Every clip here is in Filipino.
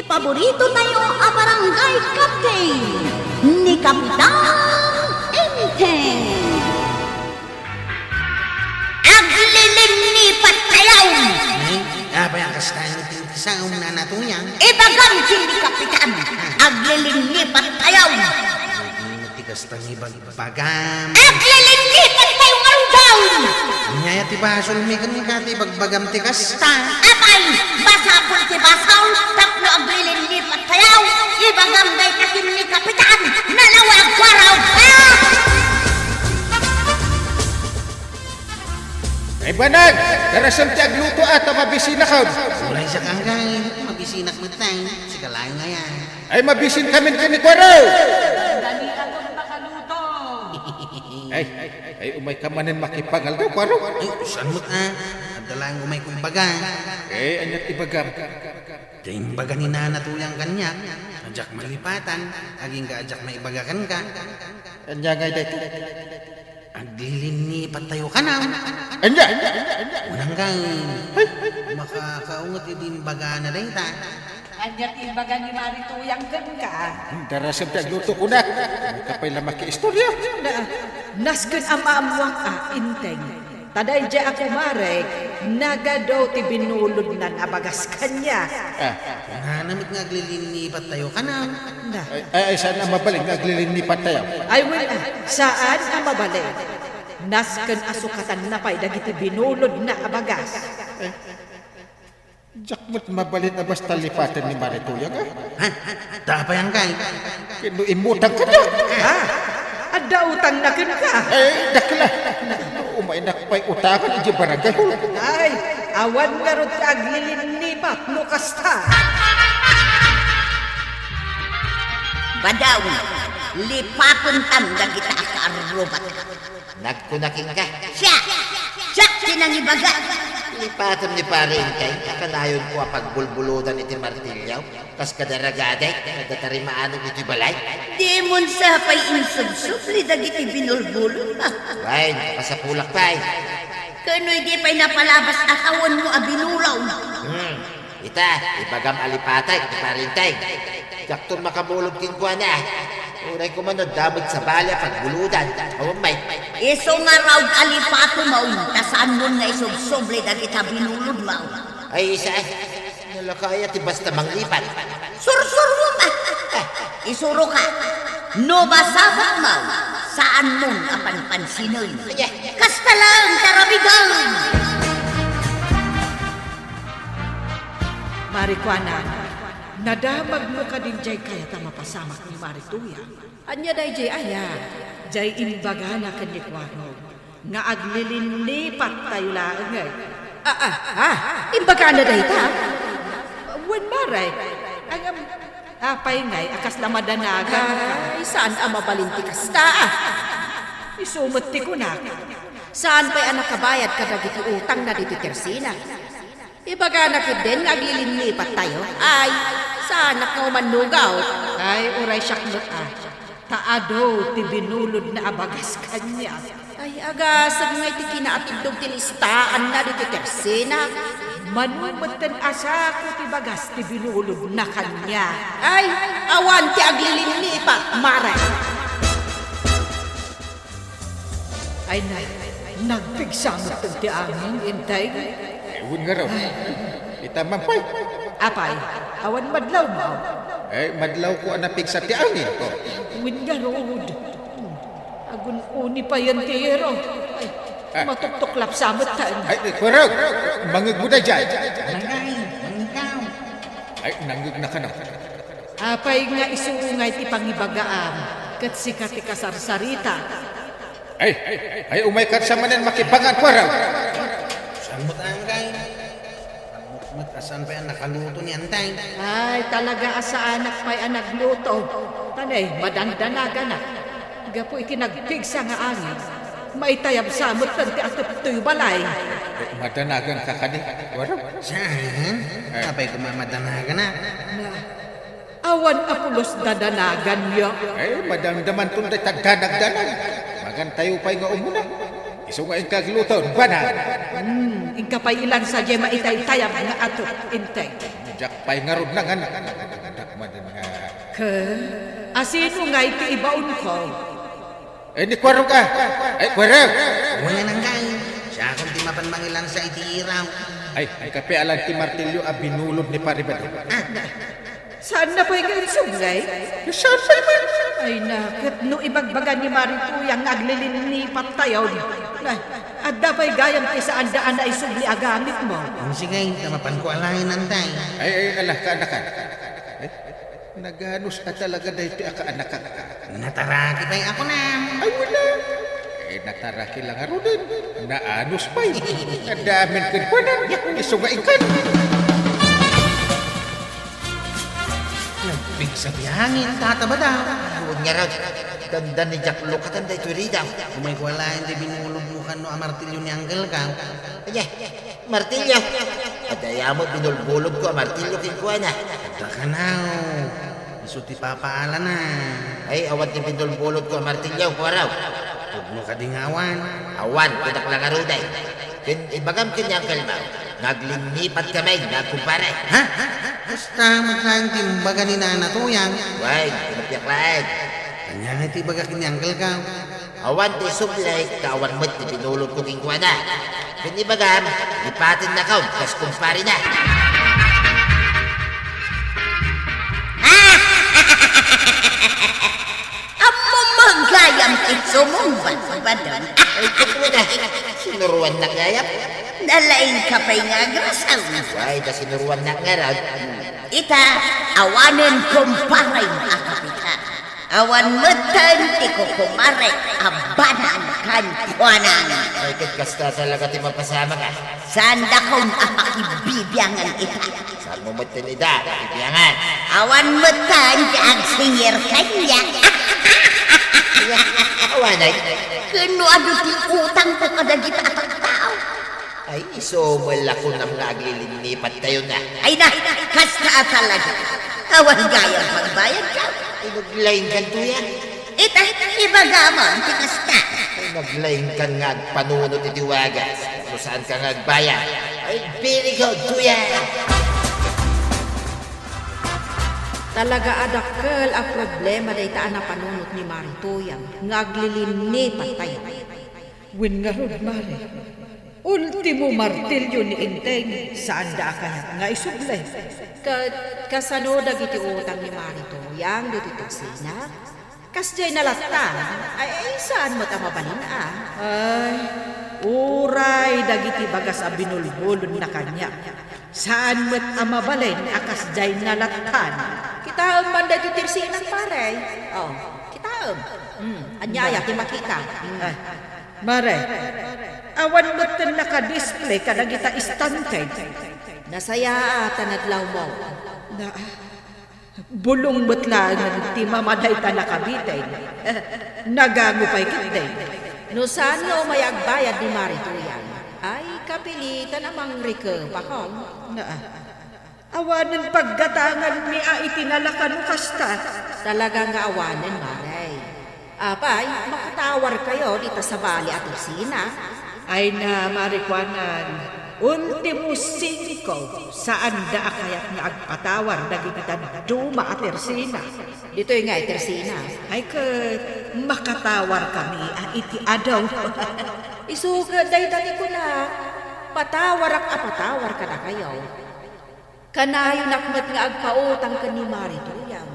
Paborito tayo ang barangay captain ni Kapitan Enteng. Aglilinipat tayaw! Apa yang kastahan sa na natuyang? Ibagam ni Kapitan, aglilinipat tayaw! Matigas tangibag bagam. Aglilinipat tayo ngalugaw! Nyaya ti basol mi kan kati bagbagam ti kasta. Apay, basapol ti basaw, tapno aglilinipat tayaw! Ibagam day katin ni Kapitan, nalawag waraw! Ay banag! Darasam ti agluto at mabisin na ka. Ulay sa kanggay, mabisinak mo tayo. Sige lang nga yan. Ay mabisin kami ni Kwaraw! Dali akong makaluto. Ay umay ka manin makipagal ka, Kwaraw. Ay, saan mo ta? Adalang umay kong baga. Ay, anyat ibagam. Kayong baga ni nanatuyang kanya. Ajak malipatan. Aging ka ajak maibaga ka. Anya ngay dito. Aglilinipat tayo ka na. Anya! Unang gang. Makakaungot din baga na rin ta. Anyat imbaga ni Marituyang kan ka. Darasam ti agluto ko na. May kapay lang maki-istorya. Nasken ama-amuang inteng. Taday di ako marek, nagadaw ti binulod na nabagas kanya. Nanamit nga aglilinipat tayo ka na. Ay, saan ang mabalik? Naglilinipat tayo. Ay wala, saan ang mabalik? Nasken asukatan na pa'y dagiti binulod na abagas. Jakmut mabalit na basta lipatan ni Marituyang, ha? Ha? Tapay ang kay. Kino imutang ka na. Ada utang na ken ka. Ay, dakla. Umay nakpay utangan, di barangay. Ay, awan nga ron ti aglilinipat no kasta. Badaw, lipapon tanda kita ka arubat. Nagkunaking ka. Siya sinangibaga. Lipatan ni pare Intay, akalayon ko ang pagbulbulutan iti martilyaw, kas kadaragaday, nadatarimaan iti balay. Di mon sa pay insubsub, lidag iti binulbulon. Why, nakasapulak pa'y. Kano'y di pa'y napalabas at awan mo abinulaw. Ita, ibagam alipatay, iti pare Intay. Kakton makamulog kingkuan na. Unay ko man damot sa balya pagbuludan. May. Iso nga raw alipato maun, tasaan mo nga isubsub, lidag ita binulod maun. Ay isa, nalakaya ti basta manglipat. Sursur mo ba? Isuro ka. No basabak mo, saan mong apanpansinoy? Kasta lang, tarabigan! Marikwanan, nadamag mo ka din jay kaya ta mapasamak ni Marituya. Anya day jay aya, jay imbaga na kanikwanog, nga aglilinipat tayo laangay. Imbaga na day ta? Wen maray, apay ngay, akas lamadanagan ka. Saan ang mabalinti kasta? Isumot ti kunak. Saan pa'y anak kabayad ka dagiti utang na diti tersina? Ibaga na din, aglilinipat tayo. Ay, saan ka manugaw? Ay, uray syakmot Taado, ti binulod na abagas kanya. Ay, agasag nga iti kinaatidog ti listaan na diti tersina. Manumatan asa ko ti bagas ti binulod na kanya. Ay, awan ti aglilinipat, maray. Ay, nagpigsamot ti aming intay. Ewan nga raw. Itamang pa'y. Apay, awan madlaw mo. Ay, madlaw ko ang napig sa tiangin ko. Win nga rood. Agun uni pa yan tiro. Ay, matutuklap samot taan. Ay, Kwaraw, mangag mo na dyan. Langay, mangikaw. Ay, nangag na ka na. Apay nga isuungay ti pangibagaam. Kat sikat ti kasarsarita. Ay, umay ka sa manan makipangan, Kwaraw. Saan mo ang kay? Asan pa yan nakaluto ni Antay? Ay, talaga asa anak pa'y anagluto. Tanay, madandanaga na. Gapo itinagpigsa nga angin. Maitayab samot tanti at to'y balay. Madanagan ka kani, Kwaraw. Saan? Kapay kumamadanaga na. Awan apulos dadanagan yo. Ay, madamdaman tunday tagdanag-danag. Magan tayo pa'y nga umuna. Iso nga yung kagluto, banag. Ingkapay ilan sa jema itay tayab nga ato intay. Jak pay nga ron na nga nakman din nga. Asino nga iti ibaon ko? Ni Kwaro ka. Ay, Kwaro. Wala nang gay. Siya akong di mapanmangilan sa itiraw. Ay, kape alam ti martilyo a binulod ni Paribado. Saan na pa yung suglay? Saan pa man? Ay nakit no ibagbagan ni Marituya nga aglilinipat tayo. At dapay gayam ti saan daan ay sugli agamit mo. Ang sige, tamapan ko alahin antay. Ay, alah ka anak ka. Naganos ka talaga dahil ti aka anak ka. Nataraki pa'y ako na. Ay, wala. Nataraki lang nga ron din. Naanos pa'y. Nadamin ka pa na. Isungaikan. Nagbigsa biyangin, tataba daw. Huwag nga raw. Dandan ni Jack Lukatan da ito daw. Kumay ko alahin, di binulog-bukan no amartilyo ni Angel ka. Kanya, martilyo. At mo, binulbulog ko ang martilyo kinkuha na. Baka na, iso ti papaala na. Ay, awan ti binulbulog ko ang martilyo ko raw. Huwag mo kadingawan. Awan, kudak lang aruday. Ibagam kanyang kalmaw. Naglinipat kami, nagkumpare. Ha? Basta magsaing timbaga ni Nana Tuyang. Why, pinapyak lahat. Kanya nga tibaga kini Angel ka. Awan ti sublay, kawan mo't ti binulog ko kinkuha na. Pinibagam, lipatin na kaun, kas kumpare na. Amo magayam itsumumban ba doon? Ay, kukuha na. Sinuruan na ngayap. Nalain ka pa'y nga grasaw. Why, da sinuruan na ngarag. Ita, awanin kumparay ang kapitan. Awan mutan ti kukumare abanan kan kuanan. Ay, kasta talaga ti mapasama ka. Sanda kong apakibibiyangan ita. Saan mo matin ida, ipiyangan. Awan mutan ti ang singir kanya. Awanay. Kano ado ti utang ko kadagita at tao. Ay, iso wala ko na mga aglilinipat tayo na. Ay na, kasta talaga. Awan gayang pagbayad ka. Ay, naglain kan tuya. Ita, ibagamon ti kasta. Ay, naglain kan nga panunod itiwagas. Kung saan ka nga agbayan. Ay, very good, tuya. Talaga adakkel ang problema day taan na panunot ni Maritoyang nga aglilinipat tayo. Win nga ron, Mari. Ultimo martilyo ni Inteng saan da kaya nga isuglay. Kasano dagiti utang ni Maritoyang dito taksina? Kasjay nalatan, ay saan mo tamabalin Ay, uray dagiti bagas a binulbulon na kanya. Saan mo't amabalin akas jay nalatan? Kitaom man dagiti tirsinan pare. Oh, kitaom. Anyaya ti makita. Mare, awan mo't naka-display ka dagita istanted. Nasaya tanadlaw mo. Na, bulong mo't lang ti mamaday ta nakabitay. Nagago pa'y kitday. No saan no may agbayad ni Marituyan? Ay, kapilitan amang rike pakong. Awanan paggatangan ni a itinalakan kasta. Talaga nga awanan, Maray. Apay, makatawar kayo dito sa bali at usina. Ay na, Marikwanan. Ultimo 5 saan da kayat nga agpatawar dagitan duma at tersina. Dito'y nga tersina. Ay makatawar kami iti adaw. Isuga day dali ko na. Patawar apatawar ka na kayo. Kanayo nakmat nga agpautang ka ni Marituyan.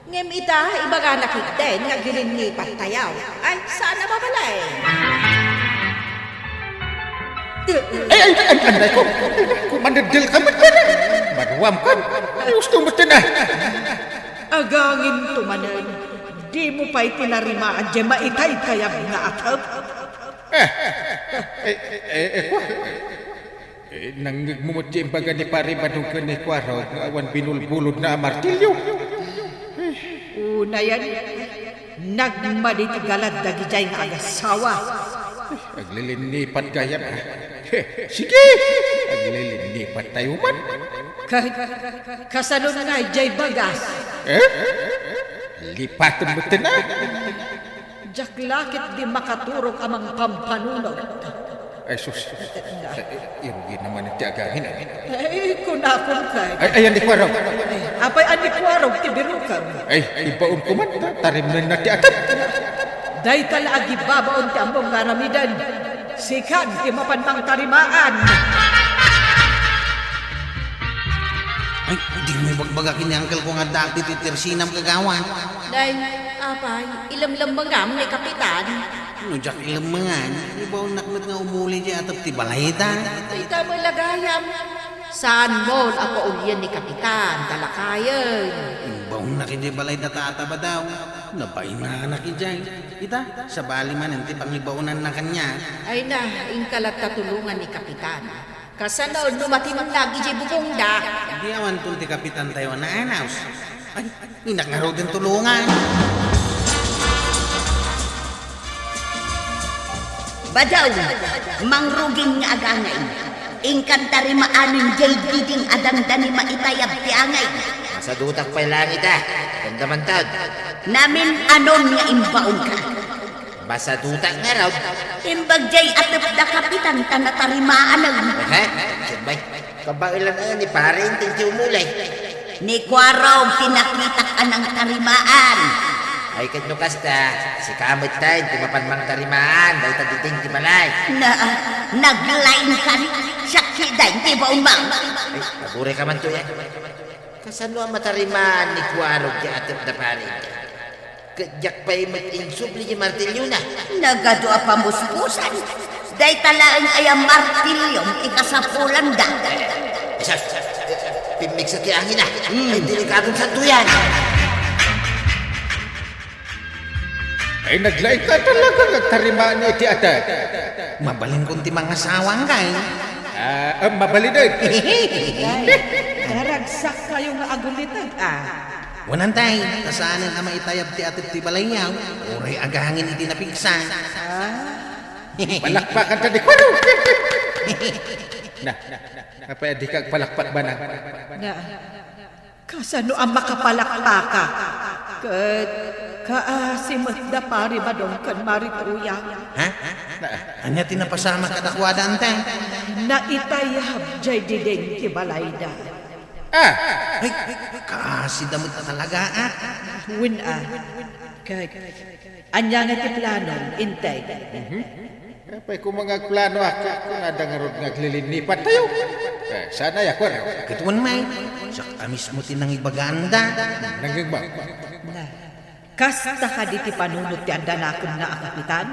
Ngem ita ibaga nakikden nga gilinlipat tayaw. Ay sana mabalay. Anday ko. Kumandadil ka mo ka na. Manuwam ka. Gusto mo na. Agangin tumanan. Di mo pa'y tinarimaan dyan maitay kaya nga atap. Nangigmumot yung baga ni Paribado ka ni Kwaro nga awan binulbulod na martilyo. Una yan, nagmaditigalad dagijay nga agasawa. Aglilinipat gaya na. Sige, aglilinipat tayo man. Kasano na jay bagas. Lipatan mo na. Jaklakit di makaturok amang pampanunod. Ay, sus. Irugi naman ang tiagangin. Kunakon kay. Ayan di kwaraw. Apay ani kwarog tibirukan. Ay, ibaon ko man. Tarim na ti atap. Day talaagi babaon ti ambong garamidan. Sikan ti mapanmang tarimaan. Ay, di mo bagbagakin ni Uncle ko nga dati titirsinam kagawan. Day, apay, ilam-lam mangam ni Kapitan. Ano, Jack, ilang mga, ibaw nakmat nga umuli di atap ti balayta. Ay, tama lagayam. Saan mo ako ulyan ni Kapitan, talakayan. Ibaw na kindi balayta tataba daw. Nabay na nakijay. Ita, sa bali man, hindi pangibaunan na kanya. Ay na, ingkalat katulungan ni Kapitan. Kasano, numatimang lagi di bubongda. Di awan tun ti Kapitan tayo na anaws. Ay, inak nga raw din tulungan. Badaw, mangruging nga agangay. Ingkantari maanin jay diding adandani maitayab ti angay. Sa dutak pa langit ah. Ganda man tad. Namin anon nga imbaon ka. Basa dutak nga raw. Imbag jay atap da Kapitan tanatarimaan ang. Ha? Sabay. Kabailan na ni pare inting ti umulay. Ni Kwaraw tinakitak anang tarimaan. Ay katnukas ta. Si kamit tayo. Ti mapanmang tarimaan. Dahil taditing ti balay. Naglain ka rin. Sakit dahin ti baon bang. Ay, pagure ka man to yan. Kasano ang matarimaan ni Kuarog ti atip na pare? Kadyak pa'y mag-insubli ni Martilyo na. Nagado a pamuspusan. Day talaan ay ang martilyong ikasapulan da. Isas, pimig sa kiangin na. Ay, delikadong santuyan. Ay, naglain ka talaga nagtarimaan ni iti atap. Mabalin kong ti mga sawang kay. Mabali na. Daragsak kayo nga agulitan. Wanantay, kasaanan na maitayab ti atip ti balayaw. Uray agahangin iti napigsa. Palakpakan ta di kwaraw. Apay di kag palakpak ba na? Na, kasano ang makapalakpaka? Kaasimat da pari ba dong kan marituya? Ha? Anya tinapasama kadakwada antay. Na itayab jay dideng ti balayda. Ay, kasi damot na talaga Win anya nga ti plano, intay. Apay kung mga plano ako, kung nadangarod ngaglilinipat tayo. Sana ya kwaraw. Kituan may, siya mismo tinang ibaganda. Nanggagba. Kasta ka di ti panunod ti andanakon na ang Kapitan.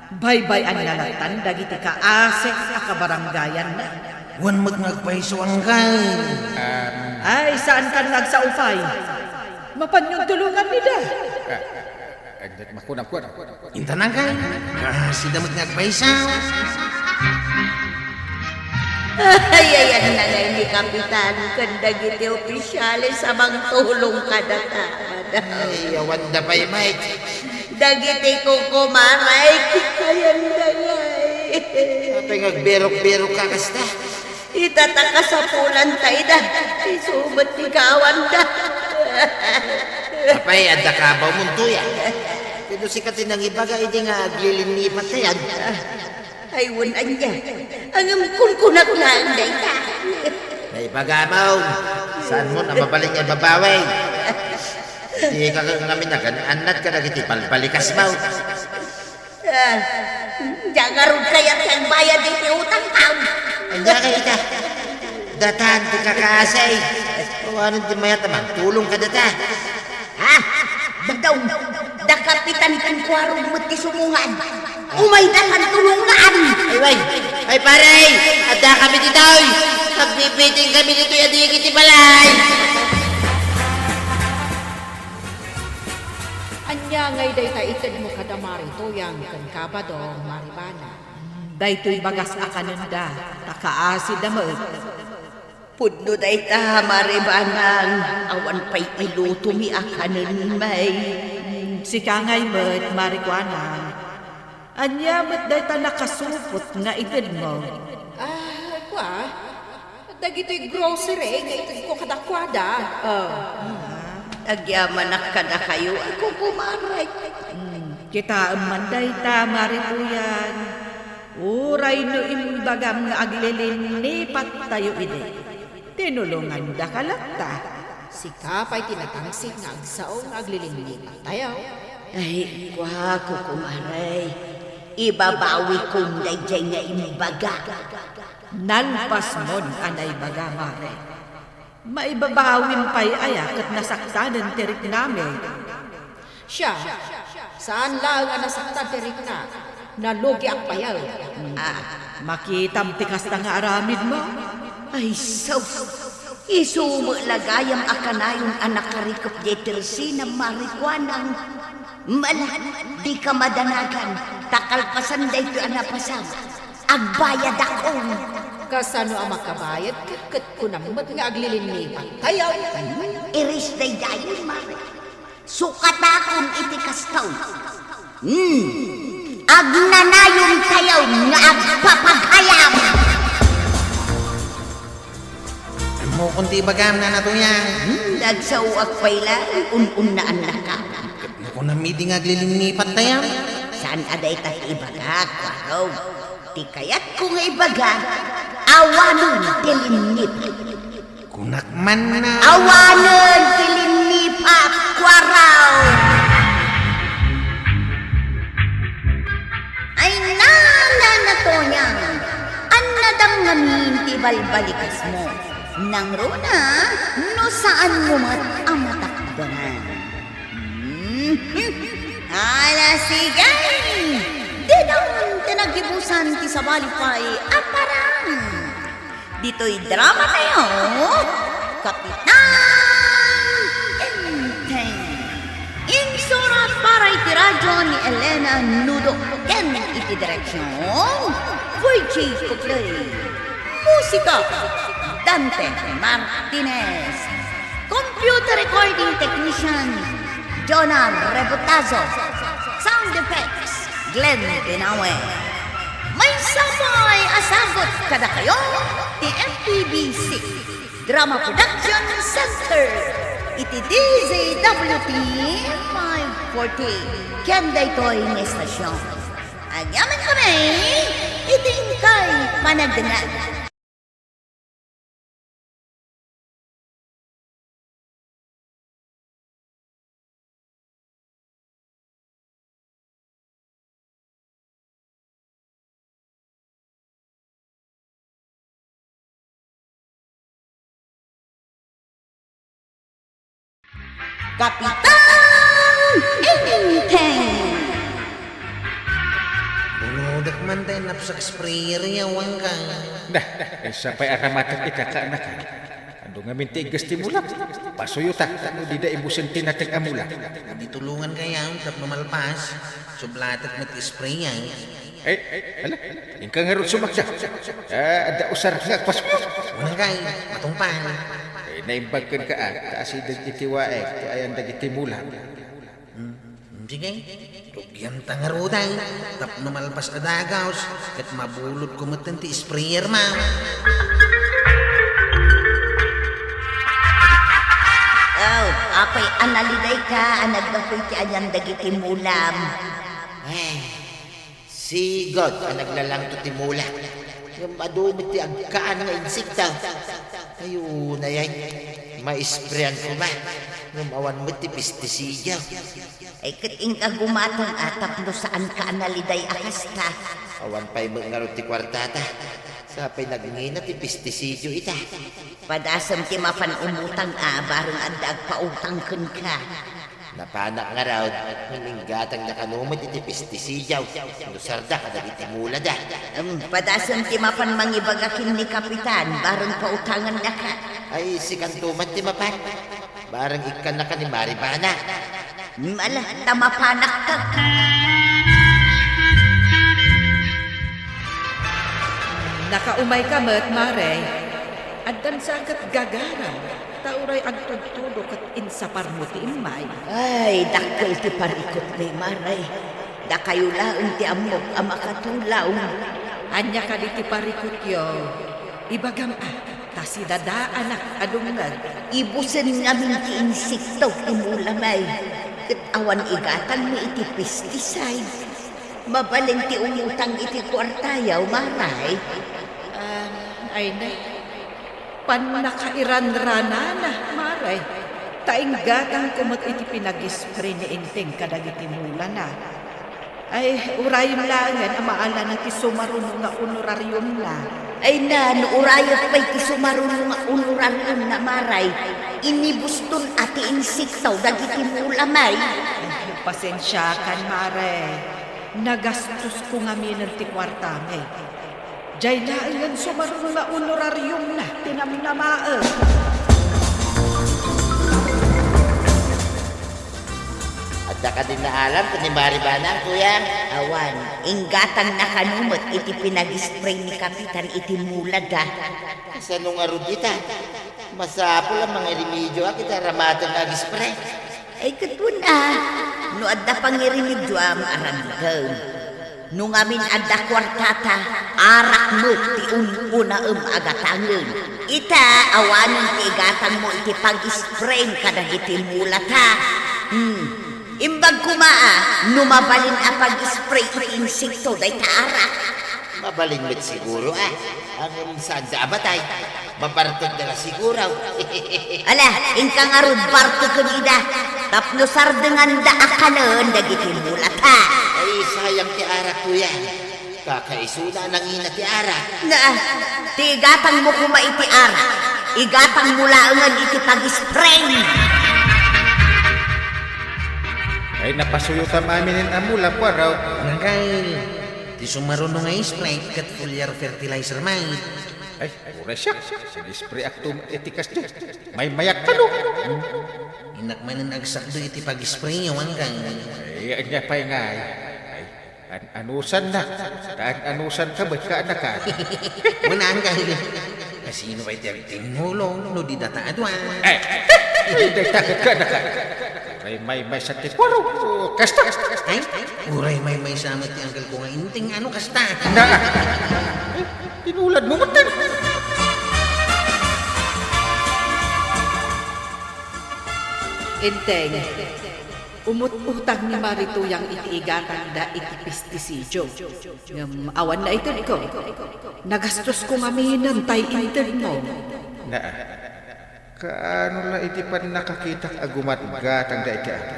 Baybay ang nalatan, dagiti kaasek akabaranggayan na. Wan magnagpaiso ang kay. Ay, saan ka nagsaupay? Mapanyong tulungan nila. Agad makunang-kunang. Intanang kay, kasi damot nagpaisaw. Ay, ang nanay ni Kapitan. Kandagiti opisyalis sa mga tulong kadatamad. Ay, awanda pa'y Mike. Dagiti ko kumaray, kikayan dangay. Apay ngagberok-berok ka kasta. Itataka sa pulan tayo da. Isubat ni kawan da. Apay, adda ka ba muntuya? Pero si katinang ibaga, hindi nga aglilinipat na yan. Ay, wunan niya. Ang kunkunak na ang dayta. Ay, bagamaw. Saan mo na mabaling ay babaway? Di ka ngamin na gananat ka na kiti palbalikas mo. Jagarod kaya kang bayad iti utang taon. Anya ka ita. Datan, di ka kaasay. Kawanan di mayat naman, tulong ka data. Ha? Badaw, da Kapitan kan kwarong mati sumungan. Umay da kan tulungan. Ay, way. Ay, paray. Adda kami dito. Magbibiting kami dito yan di kiti balay. Anya ngay day ta itad mo kadamari toyang kan kabadong maribana. Daytoy bagas akananda, takaasid damot. Pudno day ta maribanang awan pa'y iluto mi akanin may. Si kangay met marikwanan. Anya met day ta nakasupot nga itid mo. Kwa? Dagito'y grocery, nga itad ko kadakwada. Agyaman ka na kayo, ako kumaray. Kita man day ta marituyan. Uray no imbagam nga aglilinipat tayo ide. Tinulungan da kalata. Si Kapay tinatangsik nga agsaong aglilinipat tayo. Ay, ko kumaray. Ibabawi kong dayjay nga imbaga. Nalpas mon anay baga mare. Maibabawin pa'y ayak at nasaktanan tirik namin. Siya, saan lang ang nasaktan tirik na? Nalugi ang payaw. Makitang tikas na nga aramid mo. Ay, isumo lagayam akanayon anak karikop jetersi na marikwanang di ka madanagan takalpasan da ito anapasama agbayad akong Kasano ang makabayad kakat ko namat nga aglilinipat tayo. iris day dayon mare sukat akong itikastaw agnanayon tayo nga agpapaghayam Mo kunti bagam na natuyang. nagsawag pa'y lang un-unaan na ka Naku na meeting aglilinipat tayo. saan aday tayo ibaga kwaraw di kayat ko nga ibaga awanon tilinip Kunakman na. awanon tilinipap kwaraw ay na to niya an nadam ngamin ti balbalikas mo nang runa no saan mo mat ang matakdanan ala sigay di daw tinagibusan ti sabalipay aparang dito'y drama tayo Kapitan Enteng insurat para iti radyo ni Elena Nudo ken iti direksyon Virgie Copley musika Dante Martinez computer recording technician Jonah Rebotazo sound effects Glenn Dinawe may samay asagot kada kayo ti FPBC Drama Production Center iti DZWT 540 Kenda ito'y ng estasyon agyaman kami iting kay panagdangan Kapitan Enteng Bunudak man tayo napsak sprayer yawang ka. Sapay aramatak ita ka anak. Ando nga mintigas ti mulak. Pasuyuta, ano di da ibusin tinatik amula. Ditulungan kaya tap mamalpas. Sublatak mat spray yan. Hala, ingkang harot sumaksa. Ada usar nga pas. Unang kay, matungpan. Naimbagkan ka taas idag itiwaek, ti ayan dag itimula. Sige, rugyan tangaruday. Tap namalpas adagaws. Kat mabulot kumatan ti sprayer ma. Oh, apay analiday ka anagdapoy ti ayan dagiti mulam Si God ang naglalang to timula. Yung madumit ti agkaan nga insikta. Ayun na yan. Maisprayan ko ba? Yung awan mo ti pestisida. ay kating kagumatang atap no saan ka analiday akasta Awan pa'y mga ti kwartata. Sapay nagngina ti pestisida ita. padasam ti mapan umutang barong adag pautang kun ka Napanak nga raw. Hininggatang nakanumit iti pestisida. Nusarda ka dagiti mula da. padasam ti mapan mangibagakin ni kapitan barong pautangan na ka Ay si kantuman ti mapan. Barang ikan na ka ni Maribana. mala tamapanak ka Nakaumay ka mat, Mare. Addan sa akat gagaran. Tauray agtudtudo kat insapar mo ti imay. ay dakkel ti parikot ni maray da kayo laeng ti amok amakatulaw Anya ka di ti parikot yo. Ibagam tasi dadaanak adungag. ibusen namin ti insikto ti mulamay ket awan igatan mi iti pesticide Mabaling ti umutang iti kwartayaw, maray. Ay na, panakairanrana na, maray. Taing gatang kumot iti pinag-spray ni Inteng kadagiti mula na. Ay, urayon langan, amaala na ti sumarunong nga honorarium na. Ay na, nuurayot pa'y ti sumarunong nga unuraryon na, maray. Inibuston ati insiktaw dagiti mula, may. Ay, pasensya kan, maray. Nagastos ko nga minang ti kwarta, may. Diyay langan sumarunong nga honorarium na, tinaminamaan. At ka din na alam kung ni Maribana, kuya. Awan, inggatang nakanumot iti pinag-spray ni Kapitan iti mulad ha. Sa nung arudita, masapol ang mga remedyo kita ramatang nag-spray. Ay katun no adda pangirimidyo am aranggaw. Nung amin adda kwartata, arak mo ti una agatangan. Ita, awanon ti igatang mo iti pag-spray kadagiti mulat ha. Imbag kumaa, numabalin a pag-spray iti insekto day taarak. Mabaling met siguro Ang saan sa abatay, mapartod na siguro. Ala, ingkang arud barto kanida. Tapno sardengan da akalan dagiti mulat ha. Ay, sayang ti arak, kuya. Kakaisuna ng ina ti arak. Na, ti igatang mo kuma iti arak. Igatang mulaangan iti pag-spray. Ay napasuyutan amin ang amula po raw. Nangkay, ti sumarunong nga spray kat foliar fertilizer may. Ay, ura siya. Sinispray aktum etikas dyan. May mayak ka no. Inak man ang agsakdo iti pag-spray yung hanggang. Ay, anya pa nga ay. Anusan na. Anusan ka ba't ka anak ka? Muna hanggang. Kasino ba iti tinulong no di data adwan. Hindi takot ka anak ka. May sa tiporo. Kasta. Ay, uray may samat ti anggal ko nga inting ano kasta. Na. Tinulad mo matan. Inteng, umut-utang ni Marituyang itiigatan da iti pestisidyo. Awan na ito ko. Nagastos ko nga minantay inteng mo. Na. Kaano la iti pan nakakita agumat gatang da iti ata.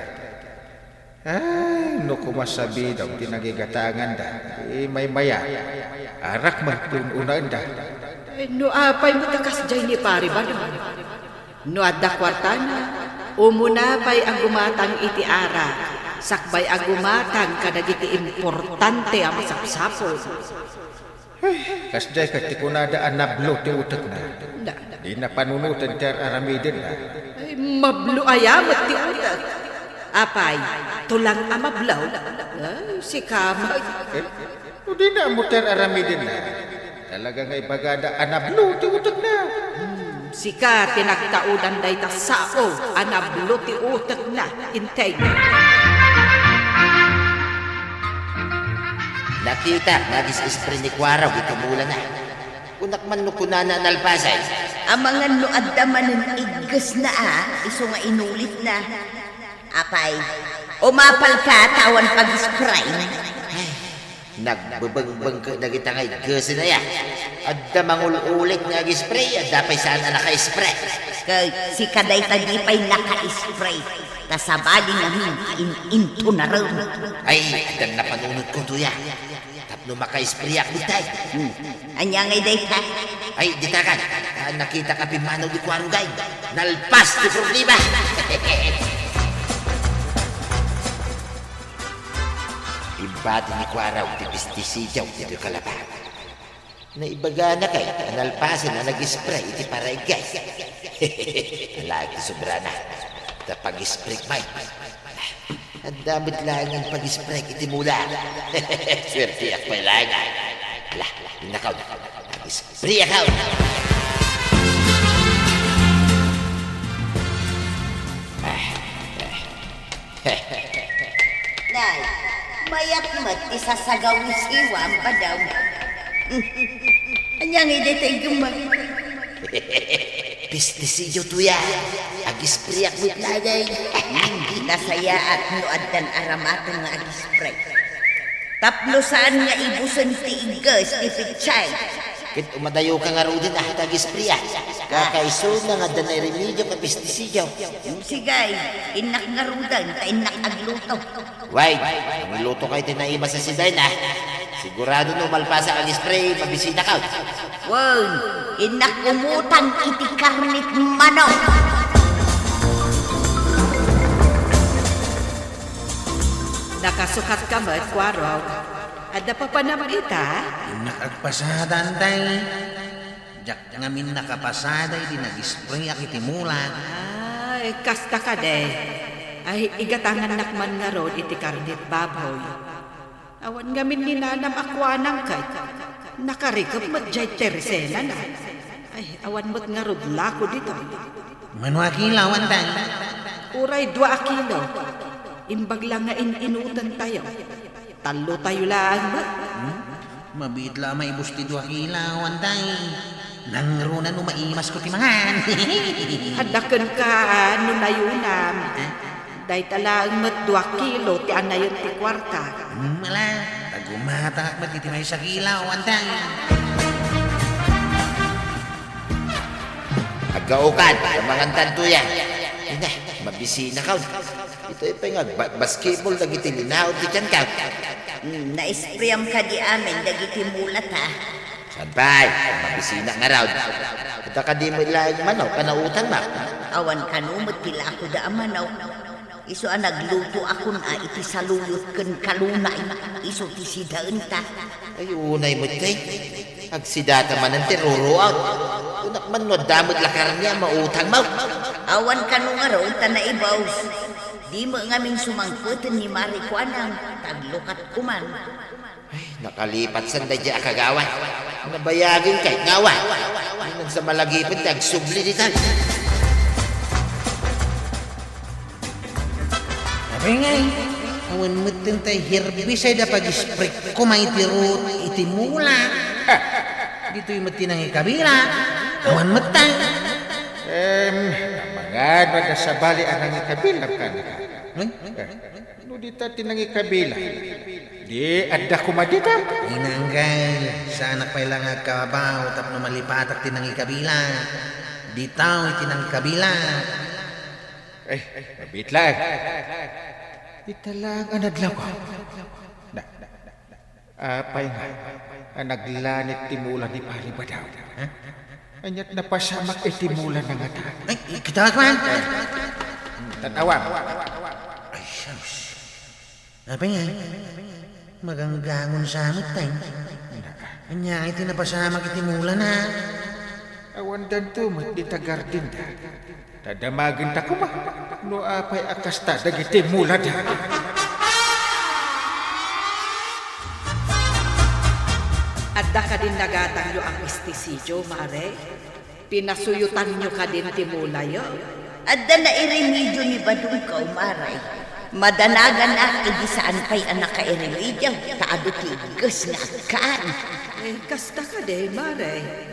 Ay, no kumasabi daw tinagigatangan da. May maya. Arak man unaan da. No apay matakas jay ni pari ba naman? No adda kwartana, umunapay agumatang iti ara. Sakbay agumatang kadagiti importante ang masapsapol. Kasday kati kunada anablo ti utak na. Da. Di na panunutan ti aramidin na. Ay, mablo ayamat ti utak. Apay, tulang amablaw. Ay, si Kamay. Di na mo ti aramidin na. Talaga nga ibagada anablo ti utak na. Sika tinagtaudan day ta sao, anablo ti utak na. Intay. Nakita, nagis-spray ni Kwaraw, ito mula na. Unak man no kunana nalpasay. Ang mga nuad daman ng igas na iso nga inulit na. Apay, umapal ka tawan pag-spray. Nagbabangbang ka na kita ngay gasi na yan. Adda mangululit nga nag-spray, dapay saan na naka-spray. Kay si kaday tagipay naka-spray. Kasabali nga into na rin. Ay, adang napanunod ko to yan. Tapno maka-spray ako tay. Anya ngay day ka? Ay, ditakan. Nakita ka pimanaw di Kwarugay. Nalpas ti problema. Ibati ni Kwaraw, ti pestisidaw, ti kalapa. Naibaga na kay, nalpasin na nag-spray, iti paragay. Lagi sobra na. Pag-spray, may. Ang damit lang ang pag-spray, iti mula. Swerte ako may lang. Ala, nakaw, nag-spray ako. Nay, mayak mat isasagaw ni siwam pa daw. Anya ngay day tayo gumag. Pestisiyo to yan. Ag-spray ako may lagay. Nasaya at nuad dan aramatan nga ag-spray. Tapno saan nga ibusan ti igas ti pitsay. Kit umadayo ka nga rodin tag-ispriya. Kakaiso na nga danay remedyo ka pestisidaw. Sigay, inak nga rudan, ta inak agluto. Wait, ang luto kayo tinaima sa siday na. Sigurado no malpasa ang spray, mabisita ka. Wow, inak umutang iti karnit manok. Nakasukat ka mo, Kwaro. Ada pa panamita? Nakagpasadan tayo. Jak ngamin nakapasaday di nag-spray akitimulan. Ay, kasta ka de. Ay, igatangan nakman nga rod iti karnit baboy. Awan ngamin ni nanam akwanang kay. Nakarikap mat jay teresena na. Ay, awan mat nga rod lako dito. Manwakilawan tayo. Uray 2 kilo. Imbag lang nga inutan tayo. Talo tayo lang ba? Mabit la may busti 2 kilawan tayo. Nangrunan no maimas ko timangan. Hadakan ka ano na yunam. Day talang mat 2 kilo ti anayon ti kwarta. Mala, tagumata magtitimay sa kilawan tayo. Agaukan, tamangan tantuya. Ina, mabisina ka. Ito ay nga, basketball dagiti linaw, di kan ka. Naisprayam ka di amin, dagiti mulat ha. Sabay, mabisina nga raw. Kita ka di mo ilang manaw, kanautan ma. Awan kanumot tila ako da amanaw. Iso nagluto ako na iti saluyot ken kalunay. Iso ti sidaan ta. Ay, unay mo tay. Agsidata man ang teroro out. Unak man no, damot lakar niya, mautang mo. Awan kanu nga raw ta na ibaws. Di mo ngamin sumangkot ni Marikwanang. Taglukat kuman. Ay, nakalipat sanda dya kagawa. Nabayagin kay ngawa. Ay, nagsamalagipin, tagsubli dito. Sabi nga awan mo tayo herbicide pag spray ko may tirot itimula. Dito yung matinang ikabila. Awan mo tayo. Mangad magasabali ang ikabilang ka na. No dita tinangi kabila. Di adda kumadita. Inanggal, sa anak pa ilang agkabaw tap na malipatak tinang ikabila. Di tao itinang ikabila. Mabitla eh. Ita lang ang naglawa. Apay nga, ang naglanit timulan ni Pari Badaw. Anyat napasamak itimulan na nga ta. Ay, kita ka man. Tatawag. Ay, siyos. Apa nga? Maganggangon sa amit tayo. Anya, iti napasamak itimula na. Awan danto mo, di tagardin da. Tadamagin ta ko ba? No apay akasta dagiti mula da. Adda ka din nagatang yo ang istisidyo, Mare. Pinasuyutan nyo ka din timula yo. Adda na iremedyo ni Badong ka umaray. Madanagan na saan kay anak ka iremedyo. Taado tigas na kaan. Kasta ka de, Mare.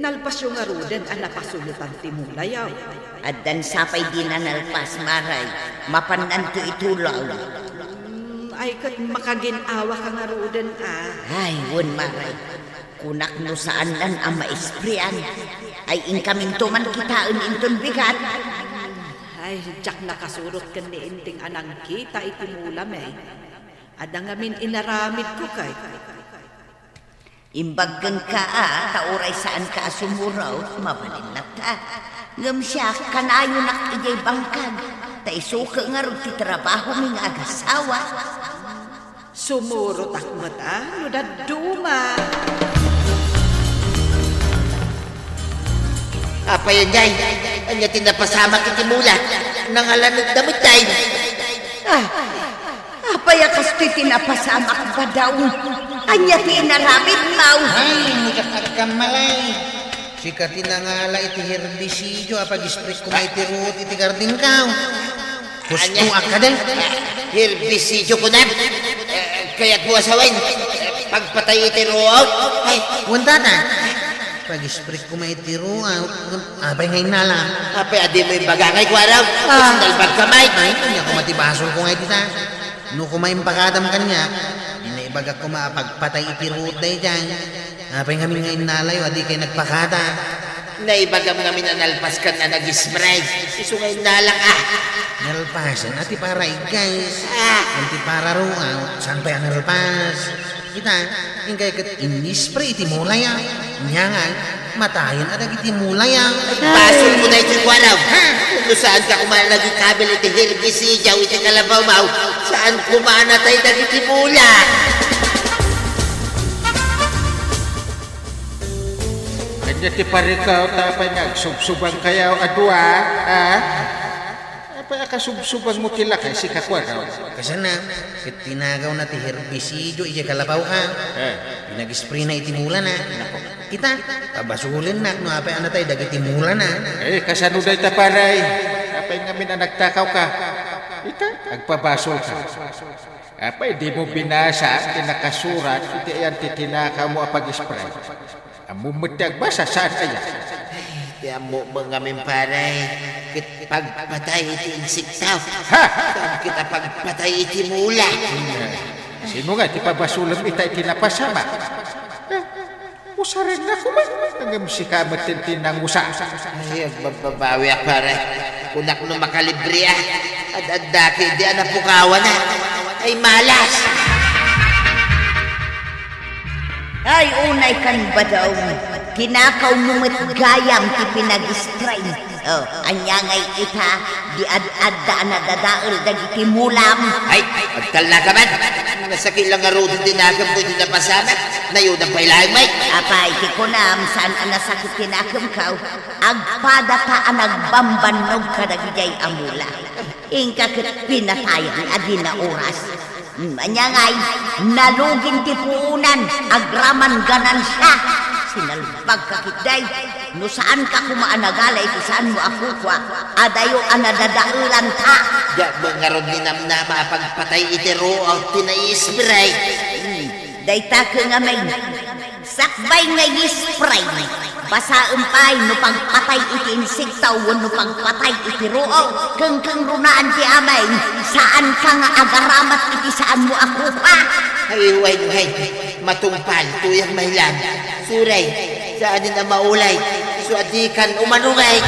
Nalpas yung aruden ang napasulutan timula yo. Addan sapay di na nalpas maray. Mapanan to itulaw. Ay kat makaginawa ka nga roden Ay, won maray. Kunak no saan nan ang maispriyan. Ay inkamin to man kitaan inton bigat. Ay, jak nakasurot ka ni inting anang kita itimulam eh. Ada ngamin inaramid ko kay. Imbaggan ka tauray saan ka sumuraw, mabalin na ta. Ngam siya, kanayo nak ijay bangkag. Ta isuka nga rin ti trabaho mi nga agasawa. Sumurot akmat no daduma. Apa yan jay? Anya tinapasama kitimula. Nangalanot damit jay. Apaya kasti tinapasamak ba daw? Anya tinaramid mau. Ay, magkakamalay. Sika tinangala iti herbicide apag spray ko may tirot iti gardin ka. Gusto ka din. Herbicide ko na. Kaya't buwas hawain. Pagpatay iti roog. Ay, Wanda na. Pag spray ko may tiro, abay ngayon na lang. apay adi mo yung bagangay ko araw. Nalbag kamay. Ay, kanya ko matibasol ko ngayon dita. no kumain pakadam kanya, inaibaga ko maapagpatay itirut day dyan. Napay kami ngayon nalayo, adi kayo nagpakada. Naibagam namin na nalpas ka na nag-spray. Iso ngayon na lang Nalpasan, ati para guys. Anti para ruaw, saan pa yan nalpas? Kita, yung kaya kat inispray iti mulay Nyangan, matayin adag iti mulay Basol mo na ito kwalaw. Kung saan ka kumalagi kabel iti herbicidaw iti kalabaw mau. Saan kumanatay dagiti mula? Kanya ti parikaw tapay nga subsubang kayaw adwa, Apay akasubsubang mo kilakay si kakwaraw. Kasi na, kit tinagaw na ti herbicidio iti kalabaw ka. Pinag-spray na iti mula na. Kita, pabasulin na, no apay anatay dagiti mula na. Kasano day taparay? Apay ngamin na nagtakaw ka. Ita, agpabasol ka. Apay, di mo binasa, tinakasurat, iti ayan titinakaw mo apag-spray. Amumutag basa saan ayan? Kaya mo mga mimparay, kit pagpatay iti insiktaw. Saan kita pagpatay iti mula? Sino nga, ti pabasulam ita itinapasama? Usarin na ko ba? Hanggang sikamat tintinang usa. Ay, magbabawi ako pare. Kunak no makalibre At daki, di anapukawan na. Ay, malas. Ay, unay kan ba daw? Kinakaw numit gayam ti pinag-spray. Anyangay ita, di ad-adda na dadaol dagiti mulam. Ay, pagtala ka man. Nasakit lang nga road din nakam ko din napasama. Nayo na pailahin, may. Apay, kikunam, saan ang nasakit tinakam ka? Agpada ka ang nagbambanog ka dagijay amula. Ingkakit pinatayan adi na oras. Anyangay, nalugin ti puunan, agraman ganan siya. Sinalbag ka kitday, no saan ka kumaanagalay, saan mo ako kwa, adayo anadadaulan ka. Ya, mga ron ni namnama pagpatay itiro o tinai-spray. Dayta ka nga may, sakbay nga i-spray. Basa umpay, no pagpatay iti insiktaw, no pagpatay iti roo. Keng runaan ti amay, saan ka nga agaramat iti saan mo ako pa. Ay, wait, matumpal, tuyang mahilan. Suray, saan din na maulay, suadikan umanungay.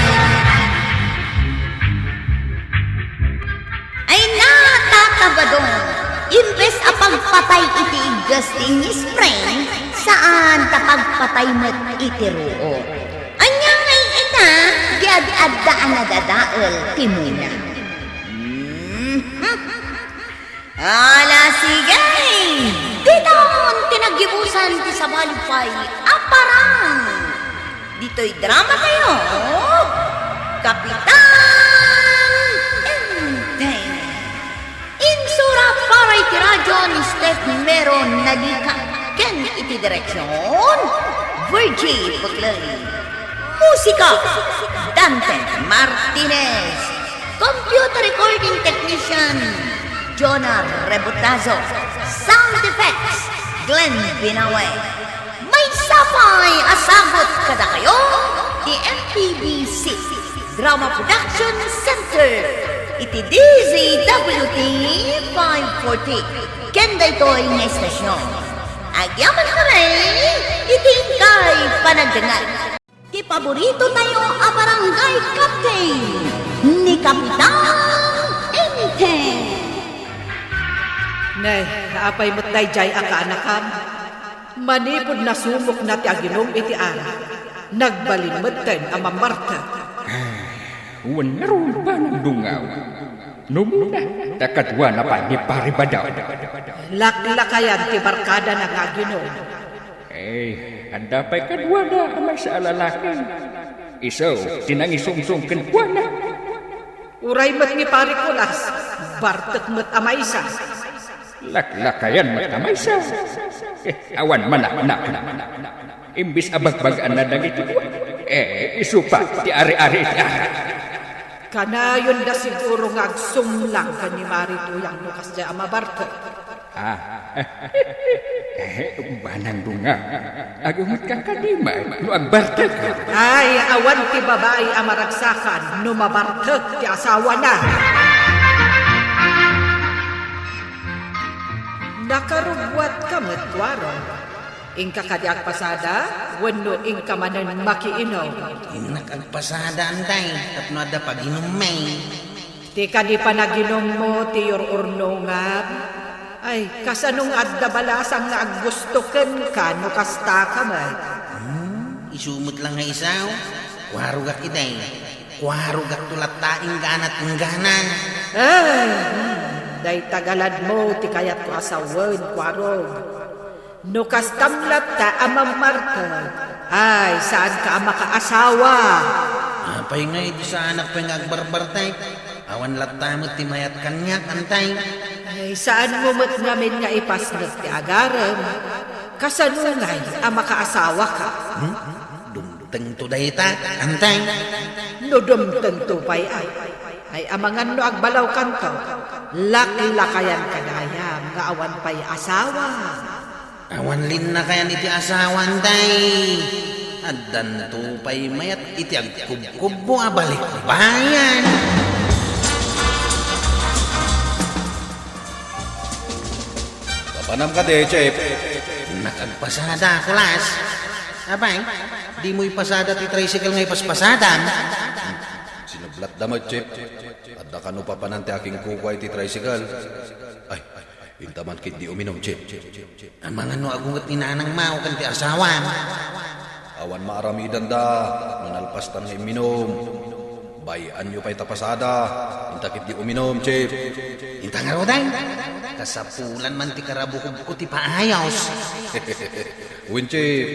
Ay natatabadong, imbes apagpatay iti igasting spray, saan tapagpatay mo't iti roo. Anya ngay ina, di ad-addaan na dadaol, timuna. Ala sige, diton tinagibusan ti sa balipay, aparang. Dito'y drama kayo, Kapitan Enteng. Insura para iti radyo ni Steph Meron Nalika. Ken iti direksyon, Virgie Buklari. Musika, Dante Martinez. Computer recording technician, Jonah Rebutazo. Sound effects, Glenn Binaway. May sapay asagot kada kayo, di MPBC Drama Production Center. Iti DZWT 540. Kenda ito'y nga estasyon. Agyaman ka rin, iti kay panagdangal. Ti paborito tayo a barangay captain ni Kapitan Enteng. Nay, naapay mo't dayjay ang kaanakam. Manipod na sumok na ti aginom iti ara. Nagbalimatan ang mamarka. Uwan nga ron ba ng dungaw? Numuna, takadwa na pa ni Paribadaw. Laklakayan ti barkada ng aginom. Anda pa'y kadwa na kamay sa alalakan. Isaw, tinangisungsong kadwa na. Uray mat ni Parikulas, bartek mat amaysa. Laklakayan matamay sa. Awan manak. Imbis abagbagaan na dagiti ko. Isupa, ti ari-ari ti ara. Kanayon da siguro nga agsumlang ka ni Marito yang nukas dya amabarte. Banang dunga. Agumat ka kanima, no agbarte ka. Ay, awan ti babae amaragsakan, no mabarte ti asawa na. nakarugwat ka matwaro. Ingka kadiak pasada, wano ingka manan makiinom. Nakagpasada antay, tapno ada pag-inom may. Ti ka di pa naginom mo, ti yor urnongab. Ay, kasanong adda balasang nga aggustoken ka, no kasta ka man. Isumot lang nga isaw. Kwarugak iday. Kwarugak tulat taing ganat ng ganan. Ay, day tagalad mo, ti kayat ko asawan, kwarog. No kastamlat ta amang marka. Ay, saan ka makaasawa? Apay nga ito sa anak pa nga agbarbartay. Awan latamot ti mayat kanyak antay. Ay, saan mo mat ngamin nga ipasnag ti agaram? Kasanungay ang makaasawa ka. Dumteng to dayta, antay. No dumteng to pay ay amangan no agbalaw kanto. Laki-lakayan kadayam nga awan pay asawa. Awan lin na kaya iti asawa antay. Addan to pay mayat iti agkubkubo abalik bayan. Papanam ka de, Chef. Nakagpasada, kelas. Abay, di mo ipasada ti tricycle nga ipaspasadan. Sinublat damay, Chef. Adda ka no papanante aking kukway ti tricycle. Ay, intaman kit di uminom, Chef. Amang ano agungat ni nanang mao kan ti asawan. Awan maaramidan da, manalpastan nga iminom. Bayan nyo pa'y tapasada. Intakit di uminom, Chef. Intang nga roday. Kasapulan man ti karabuhog ko ti paayos. Uwin, Chef.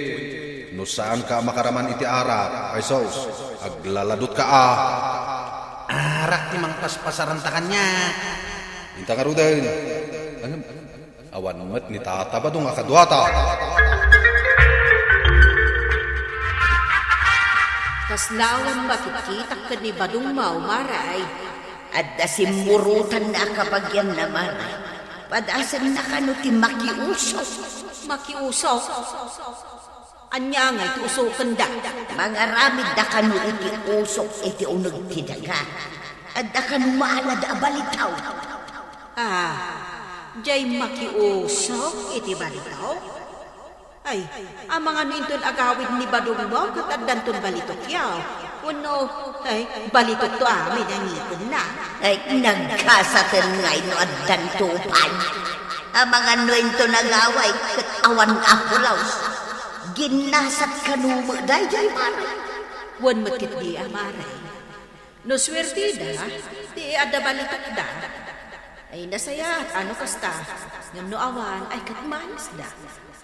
No saan ka makaraman iti ara, ay sos, aglaladot ka Arak ti mangpaspasaran ta kanya. Inta nga rudan. Awan mat ni tata ba dong akadwata? Kaslawan makikita ka ni Badong Mau, maray. At asimurutan na kapag yan naman. Padasan na ka no ti makiusok. Makiusaw. Anya nga iti usukan da. Mga ramid da ka no iti usok iti unag ti daga. At da ka no maalad abalitaw. Jay makiusok iti balitaw. Ay, ang mga nintun agawid ni Badong Mau kat addanton balitok yaw. Uno, ay, balitok to amin ang ngipon na. Ay, nagkasatan ngay no addan tupan. Ang mga nuwento nagaway kat awan apulaws. Ginasat ka no magday jay maray. Wan matkit di amaray. No swerte da, di ada balitok da. Ay nasaya, ano kasta. Ngam no awan, ay katmanis da.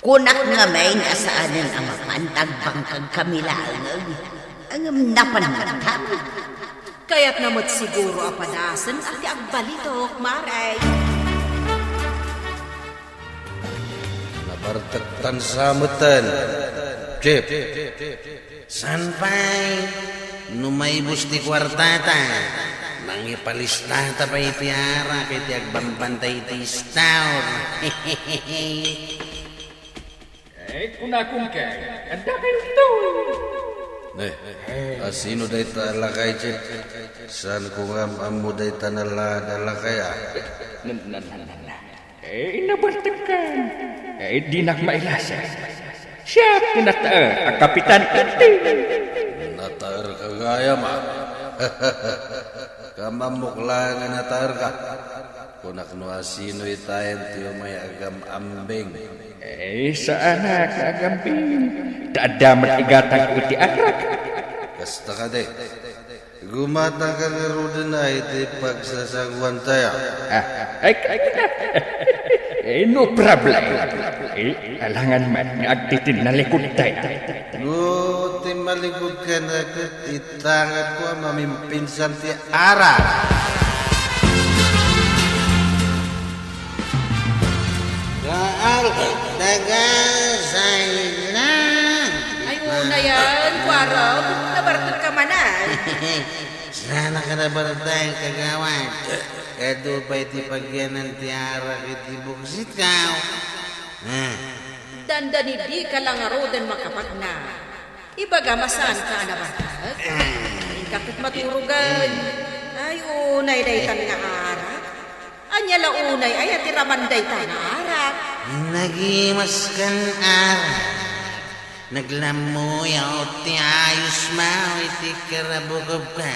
Kunak nga may nasaanan ang mapantagbang kang kamilaang. Ang napanagtap. Kaya't namot siguro apadasan at agbalitok, maray. Nabartagtan sa mutan. Chef. Sanpay, numaybos ti kwartata. Nangipalistata pa iti ara kay ti agbambantay ti istaw. Kunakong kay, anda kayo ito. Asino day talakay, Chef? Saan ko nga amo day talakay, Inabartakan. Di nak mailasa. Siya kinataar, ang kapitan iti. Nataar ka gaya, ma. Kamamukla nga nataar ka. Kunak no asino itayan tiyo may agam ambing. Saan na kaagambing? Daadamat igatang uti arak. Kasta ka de. Gumatang ka nga ruda na iti pagsasagwan tayo. No problem. Alangan man agtitin na likod tayo. No, ti maligod ka na itangat ko ang mamimpinsan ti ara. Gaal, dagasay lang. Ay, una yan, Kwarog. Nabartod ka manan. Sana ka na bartay kagawan. Kado pa iti pagyanan ti ara iti buksit ka. Dandani di ka lang arodan makapagna. Ibaga masan ka na bartag. Ay, kapit maturugan. Ay, unay daytan nga ara. Anya launay ay atiramanday tanarak. Nagimas kan aray. Naglamuyaw ti ayos mau iti karabukob ka.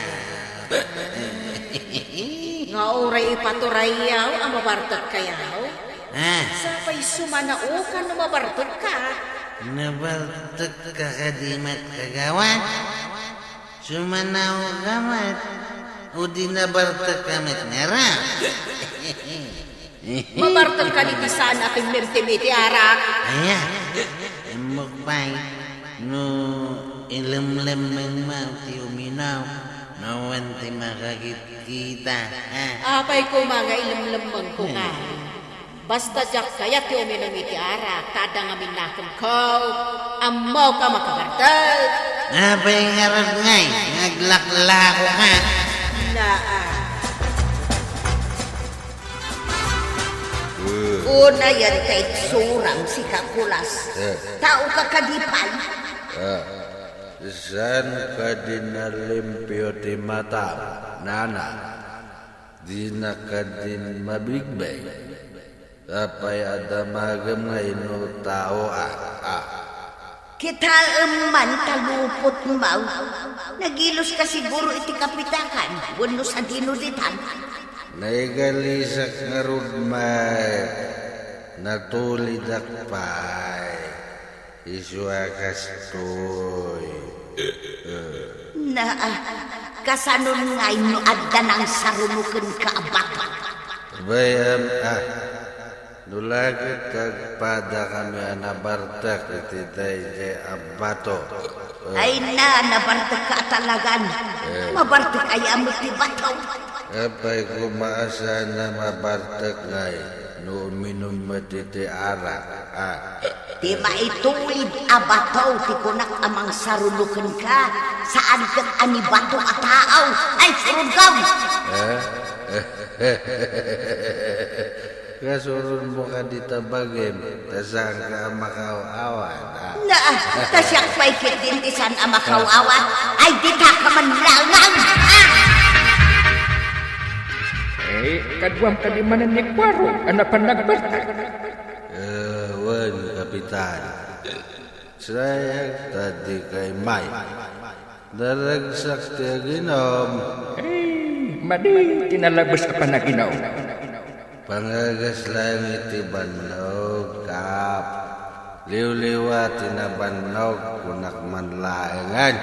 Nga oray ipaturayaw ang mabartag kayaw. Sapay sumanaukan na mabartag ka. Nabaltag ka kadimat kagawan. Sumanaw kamat. O di nabaltag kamat nara. Mabartag ka niti saan ating mirtimiti arak. Ayan. Mukbay. No ilam-lam mang mau ti uminaw. Nawan ti makakita. Apay ko mga ilamlamang ko nga. Basta jak kaya ti uminom iti arak, tada nga minakam ko, amaw ka makabartag. Apay ngarad ngay, naglaklako ka. Una yan kay surang si Kakulas. Tao ka kadipay. San ka dinalimpyo ti mata, nana, di na ka din mabigbay. Tapay adamagam nga ino tao Kita man talupot mau. Nagilos ka siguro iti kapitakan. Wano sa dinulitan. Naigalisak nga rudmay, natulid akpay, iswakas toy. Kasanon nga ino adda ng sarumukin ka abato. Bayam nulagat kagpada kami anabartak iti day abato. Ay nabartak ka talagan. Mabartak ay amot ti bato. Apay kumaasa na mabartak ngay, no uminom matiti arak. Di maitulid abataw ti kunak amang sarulukan ka. Saan kang anibato at tao? Ay, surugaw! Kasurun mo ka di tabagim, tasang ka makawawan. Tasyak pa'y kitintisan ang makawawan. Ay, di ka ka manlangang! Kadwam kalimanan ni Kwaro, anapan nagbartag. Wan, Kapitan. Sayang tadi kay May. Daragsak ti aginom. Madi, tinalabas ka pa na ginaw. Pangagas lang iti banog, Kap. Liw-liwa tinabanog, kunak manlaengan.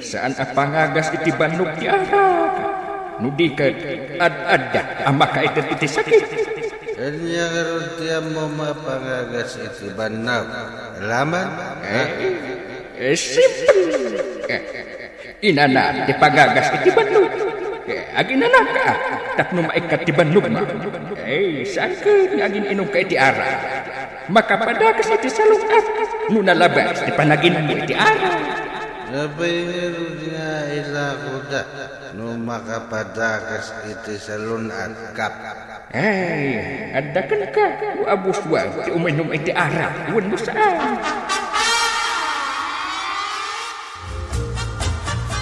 Saan ang pangagas iti banog ti arak? Nudi ka ad-adda, ang makaitan iti sakit. Kanya karutiyan mo mapangagas iti banog. Alaman? Simple. Inana, ti pagagas iti banog. Aginana ka, tapno maikat ti banog mo. Sakit nga agin inom ka iti ara. Makapadagas iti salungat. No nalabas, ti panagin mo iti ara. Napahingiro nga ilako da. No makapadagas iti salunat, Kap. Adakan ka. Abuswa, ti uminom iti ara. Iwan mo saan.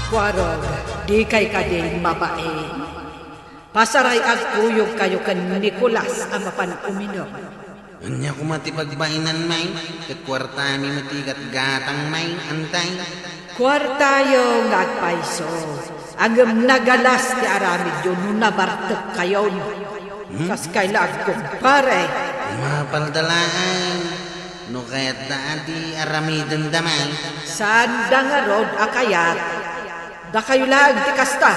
Kwarog, di kay kading mabae. Pasaray ag kuyog kayo kan Nicolas ang mapan uminom. Anya ko matipagbainan may, kakwartami matigat gatang may, antay. Kwartayo ngagpaiso, agam nagalas ti aramid yun nung nabartag kayo. Kas kailag kumpare. Mapaldalaan, no kaya't daadi aramidan damay. Saan da nga rod akayat, da kayo lag ti kasta.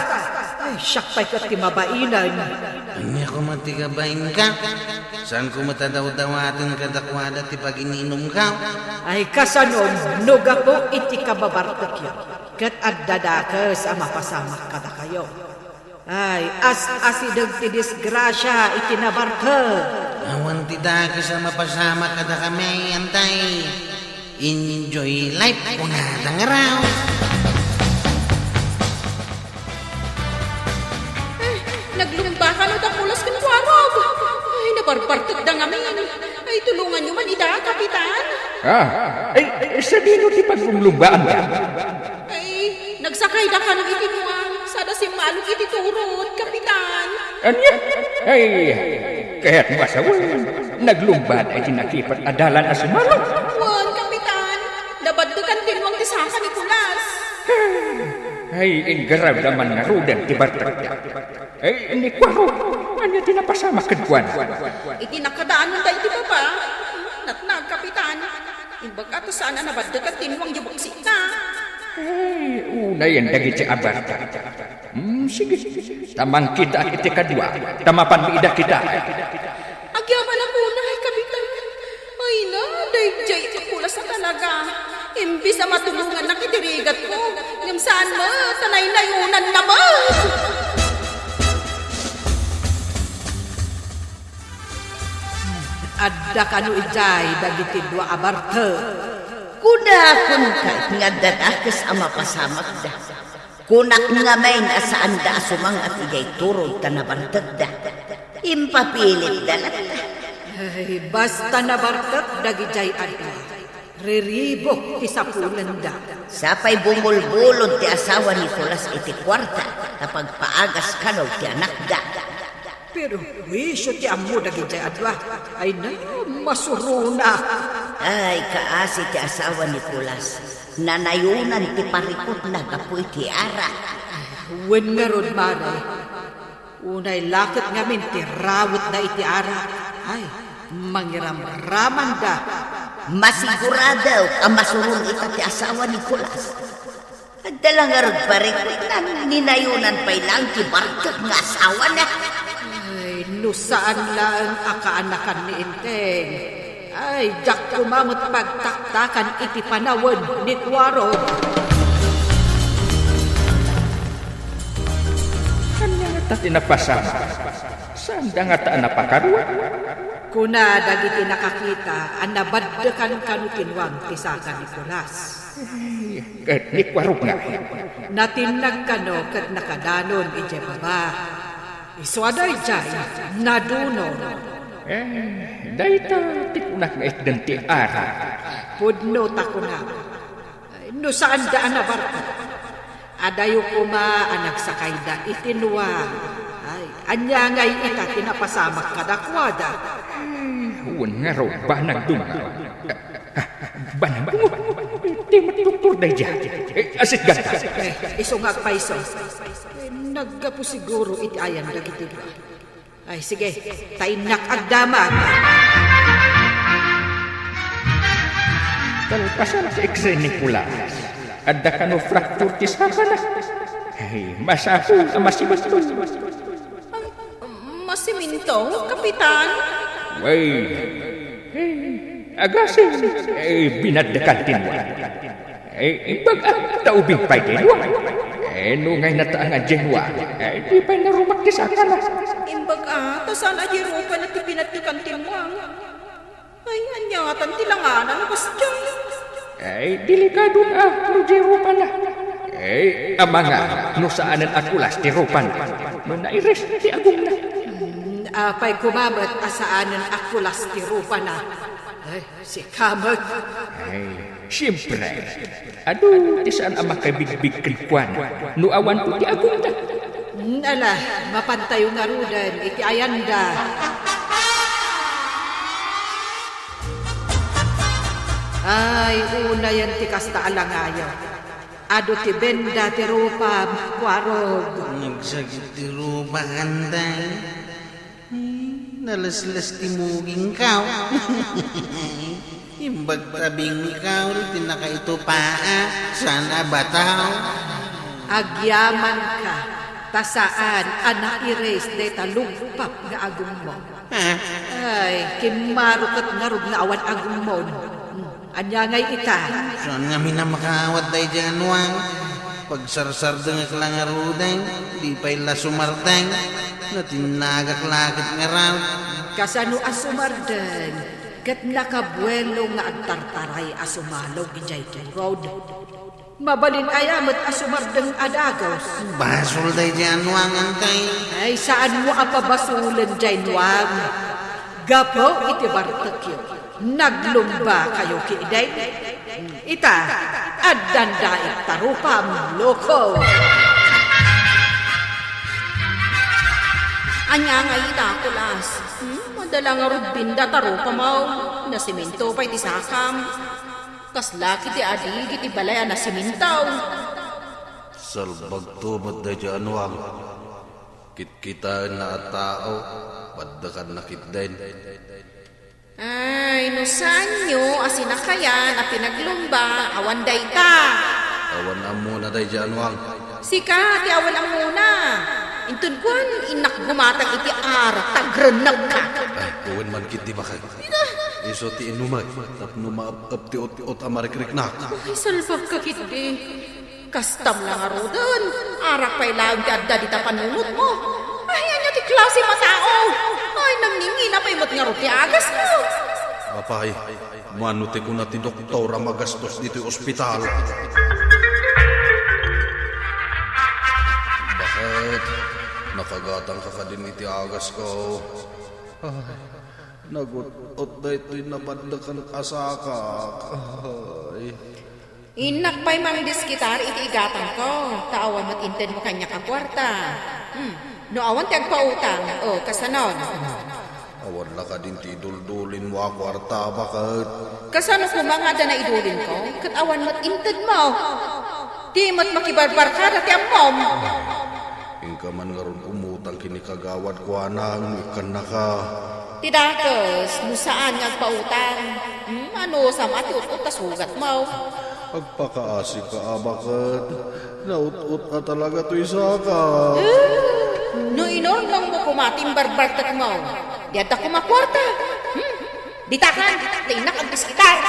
Ay, siyak pa'y kat ti mabainan. Anya ko matigabain ka, saan ko matadaw-dawatin kadakwada ti pag-ininom ka? Ay kasanon, nuga po iti kababartok yun. Kat addadakas ang mapasamak kada kayo. Ay, as-asidog ti disgrasya iti nabartag. Awan ti dagas sa mapasama kada kami, antay. Enjoy life kung natangaraw. Naglumba ka no dakulas kan Kwarog. Ay, nabarbartag da ngamin. Ay, tulungan nyo man ida, Kapitan. Sa dino ti paglumlumbaan ka? Ay, nagsakay da ka ng itinuang. Sada si Maluk iti turot, Kapitan. Anya? Ay, kaya't masawan. Naglumbad ay tinakipat adalan asumalo. Wan, Kapitan. Nabaddukan tinwang ti Saka Nicolas. Ay, inggarab naman nga rudan ti Bartak. Ay, ni Kwaro. Anya tinapasama kadwan. Iti nakadaanon tayo ti Baba. Natnag, Kapitan. Imbag ato saan na nabaddukan tinwang yubuksik na. Ay, unay ang dagit si Abarta. Sige. Tamang kita at iti kadwa. Tamapan mi ida kita. Agyaman ako na, Kapitan. Ay na, dayjay akula sa talaga. Imbis na matulungan na kitirigat ko. Ngam saan mo, tanay na yunan naman. Adda kanu ijay dagiti dua Abarta. Kunakon ka nga dadakas ang mapasamak da. Kunak nga may nasaan da asumang at igay turod ta nabantag da. Impapilit da lang da. Ay, basta nabartak dagijay adda. Riribok ti sapulan da. Sapay bumulbulod ti asawa ni Kulas iti kwarta kapag paagas kanaw ti anak da. Pero wisyo ti amo dagijay adwa. Ay na, masuruna. Ay, kaasi ti asawa ni Kulas. Nanayunan ti parikot na kapoy ti ara. Wen nga rod mare. Unay lakit ngamin ti rawit na iti ara. Ay, mangiram-raman da. Masiguradaw ang masurun ita ti asawa ni Kulas. At dalang arog parikot na ninayunan pa'y lang ti Bartak nga asawa na. Ay, nusaan lang akaanakan ni Inteng. Ay, jak kumamot pagtaktakan iti panawad ni Kwaro. Kanya nga ta tinapasama. Saan da nga ta napakarwa? Kuna dagiti nakakita, ang nabaddakan kanutinwang ti Saka Nicolas. Kat ni Kwaro nga. Natinag kano kat nakadanon ije baba. Iswaday jay, naduno. Dahita tikunak na itdan ti ara. Pudno takuna. No saan daan na barka? Adayo kuma anak sakayda itinuwang. Ay, anya ngay ita tinapasamak kadakwada. Huwag nga raw ba nagdungaw? Banang bungo. Di matuturo na dyan. Asit ganda. Isungag pa iso. Naggapo siguro iti ayan dagiti ba. Ay sige, tainak agdamag. Kalpasan sa X-ray ni Kulas. Adda ka no fracture ti Saka na. Ay, masapo ang masimasto. Masiminto, Kapitan. Way, agasin. Binadakan tinwa. Ibag taubing pa'y tinwa. Nungay na taang adjenwa. Di pa'y narumak ti Saka na. Imbag tasan ajirupa na ti pinatukan tinwang. Ay, anyatan tilanganan bastyang. Ay, delikado na. Nujirupa na. Ama nga, no saanan akulas ti rupan. No nairis ti agong na. Apay kumamat asaanan akulas ti rupa na. Ay, si Kamag. Ay, siyempre. Ado, ti saan ang makabigbig klikwan? No awan po ti agong na. Ala, mapantayo nga rudan, iti ayanda. Ay, una yan ti kasta alangayo. Ado ti benda ti rupa, Kwarog. Nagsagit ti rupa kanday. Nalaslas ti muging kaw. Imbag tabing ikaw, tinakaito paa. Sana bataw. Agyaman ka, tasaan anak ires de talugpap nga agong mo. Ay, kimarukat nga rog na awan agong mo. Anya ngay ita. Saan nga minamakawat day dyan wang? Pagsarsar nga klangaruday, di pa'y lasumarday. Natinagak-lakit nga raw. Kasano asumardan, kat nakabuelo nga agtartaray asumalog ijay road. Mabalin ayamat asumardang adagos. Basol day dyan wang antay. Ay, saan mo apabasulan dyan wang? Gapo iti bartakyo. Naglumba kayo kiiday. Ita, addandaik tarupam loko. Anya nga itakulas. Madala nga rudbinda taro pa mau. Na simento pa iti sakam. Kasla kiti adi kiti balay na simintaw. Salbag tumot da dyan wang. Kit-kita na tao, paddakan na kitden. Ay, no sanyo, asina kaya na pinaglumba, awan day ka. Awan ang muna da dyan wang. Sika, ti awan ang muna. Intun kun, inak gumatang iti arak, tagrenag ka. Ay, gawin man kit di ba kay? Iso ti inumay, tap numaap ti ot amarikrik na. Ay, salbag ka kiti. Kastam lang aro dun. Arak pa'y lang ti adda di tapanunot mo. Ay, anya ti klase matao. Ay, namningi na pa'y mat nga ro ti agas mo. Apay, manuti ko na ti doktora magastos dito yung ospital. Bakit? Nakagatang ka din iti agas ko. Ay, nagutot na ito'y nabandakan kasakak. Ay. Inak pa'y mang diskitar iti igatan ko. Taawan mat inten mo kanya ka kwarta. No awan ti agpautang. O, kasanon. Awan na ka din ti duldulin mo kwarta bakit? Kasano ko mga da na idulin ko? Kat awan mat inted mo. Di mat makibarbar ka na ti amom. Ingka man nga ron umutang kinikagawad ko anang ikan na ka. Tidakes, no saan nga agpautang? Ano, sama ti ut-ut tas hugat mo. Agpakaasik ka bakit? Naut-ut ka talaga to'y saka. No inon lang mo kumating barbartat mo. Diyan ta kumakwarta. Ditakan, tinak ang biskitar.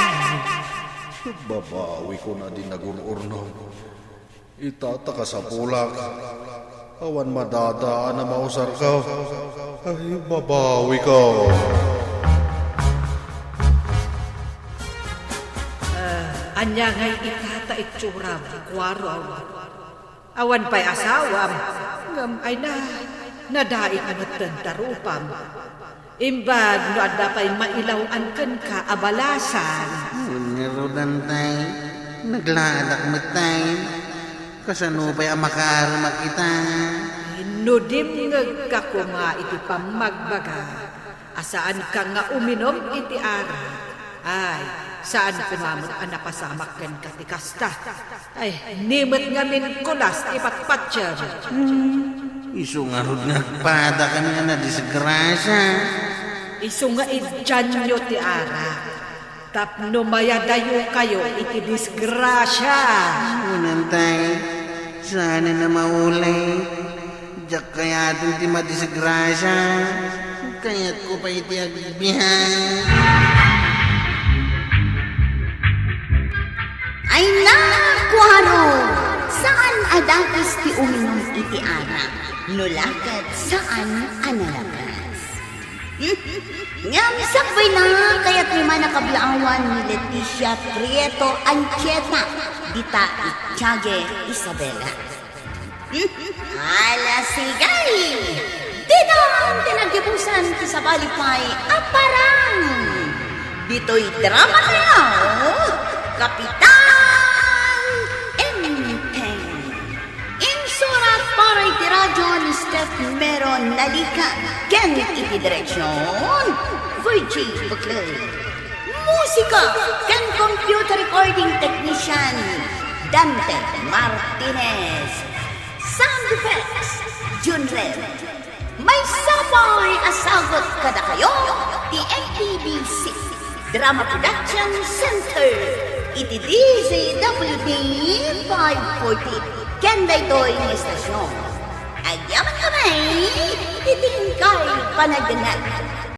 Babawi ko na din nagunurno. Itataka sa pulak. Awan madadaan na mausar ka. Ay, babawi ka. Anya ngay itata itsura kwaro. Awan pa'y asawam. Ngam ay nadait ano tantarupam. Imbag no adda pa'y mailawan kan ka abalasan. Ngarudan tay, naglaadak matay. Kasano pa'y amakaramak kita. Inudim nga ko nga iti pamagbaga. Asaan ka nga uminom iti ara. Ay, saan kumamot ang napasamak kan katikasta. Ay, nimot nga min kulas ipatpatsyam. Iso nga rod nagpada ka nga na disgrasya. Iso nga idyanyo ti ara. Tapno mayadayo kayo iti disgrasya. Unan tay, sana na maulay. Diyak kaya atin ti madisgrasya. Kaya't ko pa iti agbihan. Ay nakwaro! Saan adakis ti uminom iti ara? Nulakad saan analakas? Ngam sakbay na kaya't lima nakablaawan ni Leticia Prieto Anchieta dita Itchage Isabela. Ala sigay! Dito ang tinagkipusan ti sa balipay aparang! Dito'y drama kayo! Kapitan Enteng. Insurat para iti radyo ni Steph Meron Nalika ken iti direksyon Virgie Buckley. Musika ken computer recording technician Dante Martinez. Sound effects Junred. May sabay asagot kada kayo di APBC Drama Production Center. Iti DZWD 540 Kenda ito'y estasyon. Agyaman kami, itingkay panagdanag.